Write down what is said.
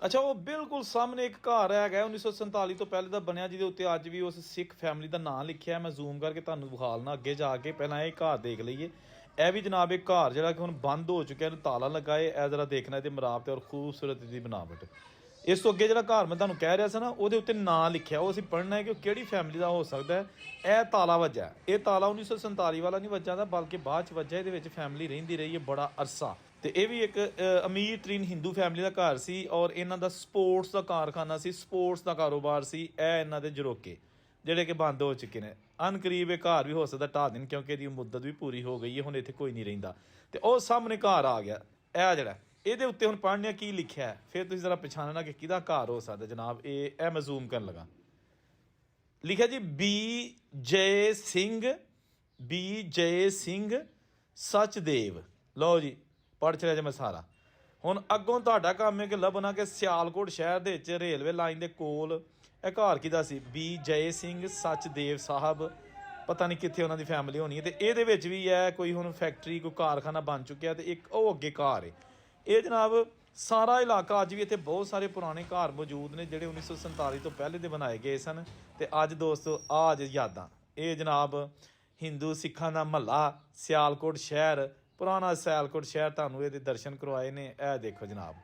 ਅੱਛਾ, ਉਹ ਬਿਲਕੁਲ ਸਾਹਮਣੇ ਇੱਕ ਘਰ ਹੈਗਾ 1947 ਤੋਂ ਪਹਿਲੇ ਦਾ ਬਣਿਆ, ਜਿਹਦੇ ਉੱਤੇ ਅੱਜ ਵੀ ਉਸ ਸਿੱਖ ਫੈਮਿਲੀ ਦਾ ਨਾਂ ਲਿਖਿਆ। ਮੈਂ ਜ਼ੂਮ ਕਰਕੇ ਤੁਹਾਨੂੰ ਵਿਖਾਲਣਾ ਅੱਗੇ ਜਾ ਕੇ, ਪਹਿਲਾਂ ਇਹ ਘਰ ਦੇਖ ਲਈਏ। ਇਹ ਵੀ ਜਨਾਬ ਇੱਕ ਘਰ ਜਿਹੜਾ ਕਿ ਹੁਣ ਬੰਦ ਹੋ ਚੁੱਕਿਆ, ਇਹਨੂੰ ਤਾਲਾ ਲੱਗਾ ਏ। ਇਹ ਜ਼ਰਾ ਦੇਖਣਾ ਇਹਦੀ ਮਰਾਬ ਤੇ ਔਰ ਖੂਬਸੂਰਤ ਦੀ ਬਣਾਵਟ। ਇਸ ਤੋਂ ਅੱਗੇ ਜਿਹੜਾ ਘਰ ਮੈਂ ਤੁਹਾਨੂੰ ਕਹਿ ਰਿਹਾ ਸੀ ਨਾ, ਉਹਦੇ ਉੱਤੇ ਨਾਂ ਲਿਖਿਆ, ਉਹ ਅਸੀਂ ਪੜ੍ਹਨਾ ਹੈ ਕਿ ਉਹ ਕਿਹੜੀ ਫੈਮਿਲੀ ਦਾ ਹੋ ਸਕਦਾ ਹੈ। ਇਹ ਤਾਲਾ ਵੱਜਾ, ਇਹ ਤਾਲਾ 1947 ਵਾਲਾ ਨਹੀਂ ਵੱਜਾ ਦਾ, ਬਲਕਿ ਬਾਅਦ ਚ ਵੱਜਾ। ਇਹਦੇ ਵਿੱਚ ਫੈਮਿਲੀ ਰਹਿੰਦੀ ਰਹੀ ਹੈ ਬੜਾ ਅਰਸਾ। ਤੇ ਇਹ ਵੀ ਇੱਕ ਅਮੀਰ ਤਰੀਨ ਹਿੰਦੂ ਫੈਮਿਲੀ ਦਾ ਘਰ ਸੀ, ਔਰ ਇਹਨਾਂ ਦਾ ਸਪੋਰਟਸ ਦਾ ਕਾਰਖਾਨਾ ਸੀ, ਸਪੋਰਟਸ ਦਾ ਕਾਰੋਬਾਰ ਸੀ। ਇਹ ਇਹਨਾਂ ਦੇ ਜਰੋਕੇ ਜਿਹੜੇ ਕਿ ਬੰਦ ਹੋ ਚੁੱਕੇ ਨੇ। ਅਨਕਰੀਬ ਇਹ ਘਰ ਵੀ ਹੋ ਸਕਦਾ ਢਾਹ ਦੇਣ, ਕਿਉਂਕਿ ਇਹਦੀ ਮੁੱਦਤ ਵੀ ਪੂਰੀ ਹੋ ਗਈ ਹੈ, ਹੁਣ ਇੱਥੇ ਕੋਈ ਨਹੀਂ ਰਹਿੰਦਾ। ਤੇ ਉਹ ਸਾਹਮਣੇ ਘਰ ਆ ਗਿਆ, ਇਹ ਜਿਹੜਾ ਇਹਦੇ ਉੱਤੇ ਹੁਣ ਪੜ੍ਹਨੇ ਕੀ ਲਿਖਿਆ ਹੈ, ਫਿਰ ਤੁਸੀਂ ਜ਼ਰਾ ਪਛਾਣਨਾ ਕਿ ਕਿਹਦਾ ਘਰ ਹੋ ਸਕਦਾ ਜਨਾਬ। ਇਹ ਮੈਂ ਜ਼ੂਮ ਕਰਨ ਲੱਗਾ, ਲਿਖਿਆ ਜੀ ਬੀ ਜੇ ਸਿੰਘ ਸਚਦੇਵ। ਲਓ ਜੀ, ਪੜ੍ਹ ਚਲਿਆ ਜੇ ਮੈਂ ਸਾਰਾ। ਹੁਣ ਅੱਗੋਂ ਤੁਹਾਡਾ ਕੰਮ ਹੈ ਕਿ ਲੱਭਣਾ ਕਿ ਸਿਆਲਕੋਟ ਸ਼ਹਿਰ ਦੇ ਵਿੱਚ ਰੇਲਵੇ ਲਾਈਨ ਦੇ ਕੋਲ ਇਹ ਘਰ ਕਿਹਦਾ ਸੀ। ਬੀ ਜੇ ਸਿੰਘ ਸਚਦੇਵ ਸਾਹਿਬ, ਪਤਾ ਨਹੀਂ ਕਿੱਥੇ ਉਹਨਾਂ ਦੀ ਫੈਮਿਲੀ ਹੋਣੀ ਹੈ। ਤੇ ਇਹਦੇ ਵਿੱਚ ਵੀ ਹੈ ਕੋਈ ਹੁਣ ਫੈਕਟਰੀ, ਕੋਈ ਕਾਰਖਾਨਾ ਬਣ ਚੁੱਕਿਆ। ਤੇ ਇੱਕ ਉਹ ਅੱਗੇ ਘਰ ਹੈ। ਇਹ ਜਨਾਬ ਸਾਰਾ ਇਲਾਕਾ ਅੱਜ ਵੀ ਇੱਥੇ ਬਹੁਤ ਸਾਰੇ ਪੁਰਾਣੇ ਘਰ ਮੌਜੂਦ ਨੇ ਜਿਹੜੇ 1947 ਤੋਂ ਪਹਿਲੇ ਦੇ ਬਣਾਏ ਗਏ ਸਨ। ਤੇ ਅੱਜ ਦੋਸਤੋ ਆਜ ਯਾਦਾਂ, ਇਹ ਜਨਾਬ ਹਿੰਦੂ ਸਿੱਖਾਂ ਦਾ ਮਹੱਲਾ ਸਿਆਲਕੋਟ ਸ਼ਹਿਰ, ਪੁਰਾਣਾ ਸਿਆਲਕੋਟ ਸ਼ਹਿਰ, ਤੁਹਾਨੂੰ ਇਹਦੇ ਦਰਸ਼ਨ ਕਰਵਾਏ ਨੇ। ਇਹ ਦੇਖੋ ਜਨਾਬ।